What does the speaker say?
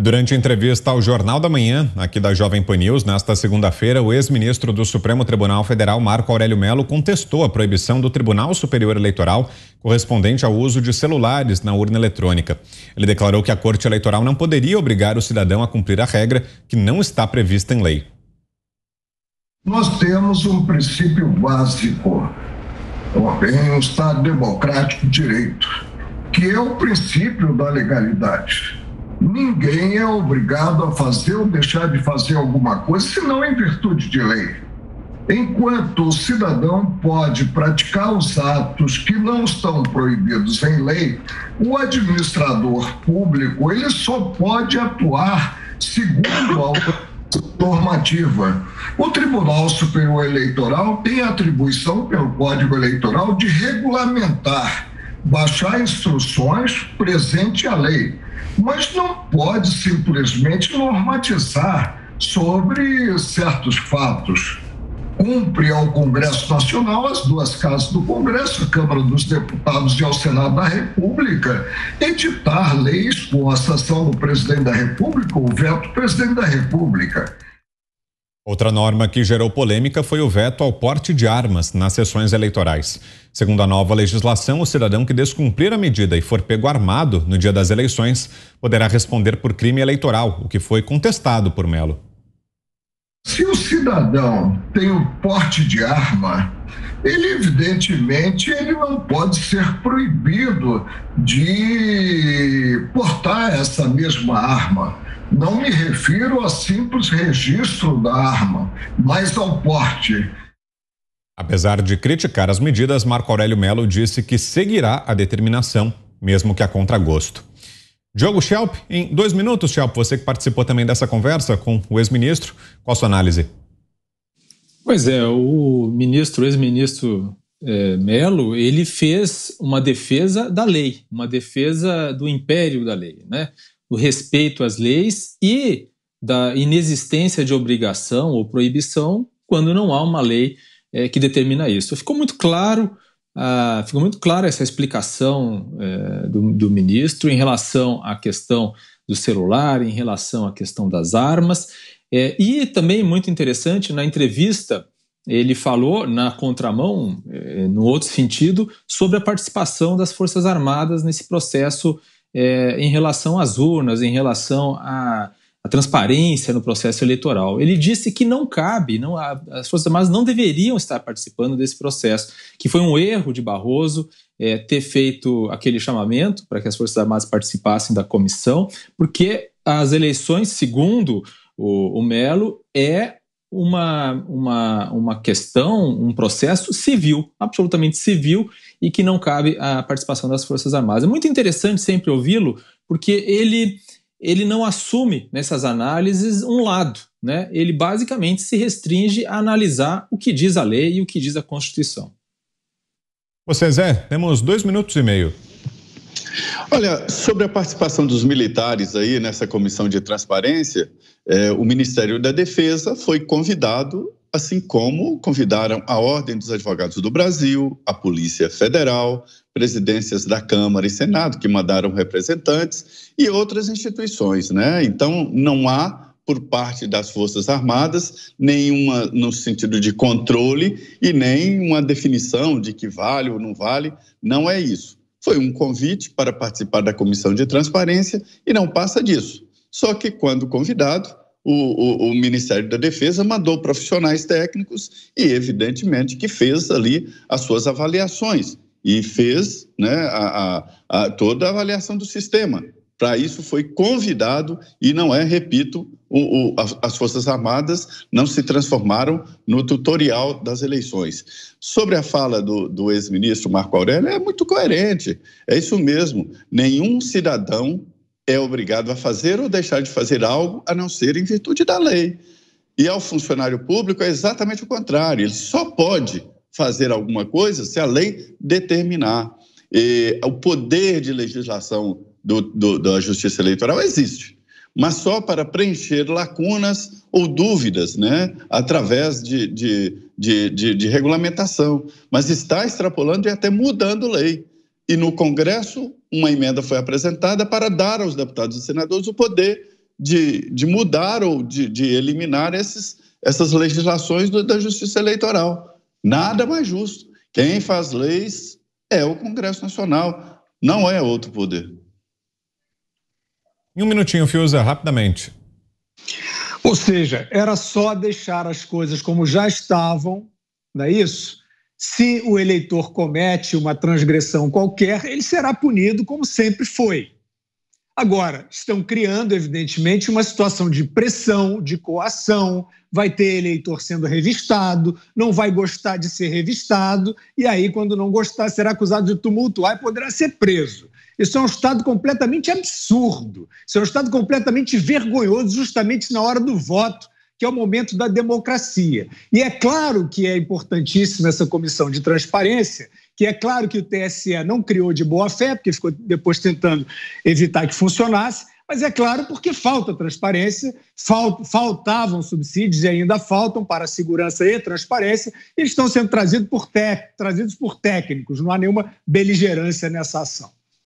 Durante a entrevista ao Jornal da Manhã, aqui da Jovem Pan News, nesta segunda-feira, o ex-ministro do Supremo Tribunal Federal, Marco Aurélio Mello, contestou a proibição do Tribunal Superior Eleitoral correspondente ao uso de celulares na urna eletrônica. Ele declarou que a Corte Eleitoral não poderia obrigar o cidadão a cumprir a regra que não está prevista em lei. Nós temos um princípio básico em um Estado democrático de direito, que é o princípio da legalidade. Ninguém é obrigado a fazer ou deixar de fazer alguma coisa, senão em virtude de lei. Enquanto o cidadão pode praticar os atos que não estão proibidos em lei, o administrador público ele só pode atuar segundo a normativa. O Tribunal Superior Eleitoral tem a atribuição pelo Código Eleitoral de regulamentar, baixar instruções presente a lei, mas não pode simplesmente normatizar sobre certos fatos. Cumpre ao Congresso Nacional, as duas casas do Congresso, a Câmara dos Deputados e ao Senado da República, editar leis com a sanção do presidente da República, o veto do presidente da República. Outra norma que gerou polêmica foi o veto ao porte de armas nas sessões eleitorais. Segundo a nova legislação, o cidadão que descumprir a medida e for pego armado no dia das eleições poderá responder por crime eleitoral, o que foi contestado por Mello. Se o cidadão tem o porte de arma, ele evidentemente ele não pode ser proibido de portar essa mesma arma. Não me refiro a simples registro da arma, mas ao porte. Apesar de criticar as medidas, Marco Aurélio Mello disse que seguirá a determinação, mesmo que a contragosto. Diogo Schelp, em 2 minutos, Schelp, você que participou também dessa conversa com o ex-ministro, qual a sua análise? Pois é, o ex-ministro Mello, ele fez uma defesa da lei, uma defesa do império da lei, né? Do respeito às leis e da inexistência de obrigação ou proibição quando não há uma lei que determina isso. Ficou muito claro essa explicação do ministro em relação à questão do celular, em relação à questão das armas, e também muito interessante, na entrevista ele falou na contramão, no outro sentido, sobre a participação das Forças Armadas nesse processo em relação às urnas, em relação à transparência no processo eleitoral. Ele disse que não cabe, as Forças Armadas não deveriam estar participando desse processo, que foi um erro de Barroso ter feito aquele chamamento para que as Forças Armadas participassem da comissão, porque as eleições, segundo o Mello, é uma questão, um processo civil, absolutamente civil, e que não cabe a participação das Forças Armadas. É muito interessante sempre ouvi-lo, porque ele não assume nessas análises um lado, né? Ele basicamente se restringe a analisar o que diz a lei e o que diz a Constituição. Você, Zé, temos 2 minutos e meio. Olha, sobre a participação dos militares aí nessa comissão de transparência, o Ministério da Defesa foi convidado, assim como convidaram a Ordem dos Advogados do Brasil, a Polícia Federal, presidências da Câmara e Senado, que mandaram representantes, e outras instituições, né? Então, não há, por parte das Forças Armadas, nenhuma no sentido de controle e nem uma definição de que vale ou não vale, não é isso. Foi um convite para participar da Comissão de Transparência e não passa disso. Só que, quando convidado, o Ministério da Defesa mandou profissionais técnicos e, evidentemente, que fez ali as suas avaliações e fez, né, toda a avaliação do sistema. Para isso foi convidado e não é, repito, as Forças Armadas não se transformaram no tutorial das eleições. Sobre a fala do ex-ministro Marco Aurélio, é muito coerente, é isso mesmo, nenhum cidadão é obrigado a fazer ou deixar de fazer algo a não ser em virtude da lei. E ao funcionário público é exatamente o contrário, ele só pode fazer alguma coisa se a lei determinar. O poder de legislação da Justiça Eleitoral existe, mas só para preencher lacunas ou dúvidas, né, através de regulamentação, mas está extrapolando e até mudando lei. E no Congresso, uma emenda foi apresentada para dar aos deputados e senadores o poder de mudar ou de eliminar essas legislações da Justiça Eleitoral. Nada mais justo. Quem faz leis é o Congresso Nacional, não é outro poder. Em um minutinho, Fiuza, rapidamente. Ou seja, era só deixar as coisas como já estavam, não é isso? Se o eleitor comete uma transgressão qualquer, ele será punido como sempre foi. Agora, estão criando, evidentemente, uma situação de pressão, de coação, vai ter eleitor sendo revistado, não vai gostar de ser revistado, e aí, quando não gostar, será acusado de tumultuar e poderá ser preso. Isso é um Estado completamente absurdo, isso é um Estado completamente vergonhoso, justamente na hora do voto, que é o momento da democracia. E é claro que é importantíssima essa comissão de transparência, que é claro que o TSE não criou de boa fé, porque ficou depois tentando evitar que funcionasse, mas é claro porque falta transparência, faltavam subsídios e ainda faltam para a segurança e transparência, e eles estão sendo trazidos por técnicos, não há nenhuma beligerância nessa ação.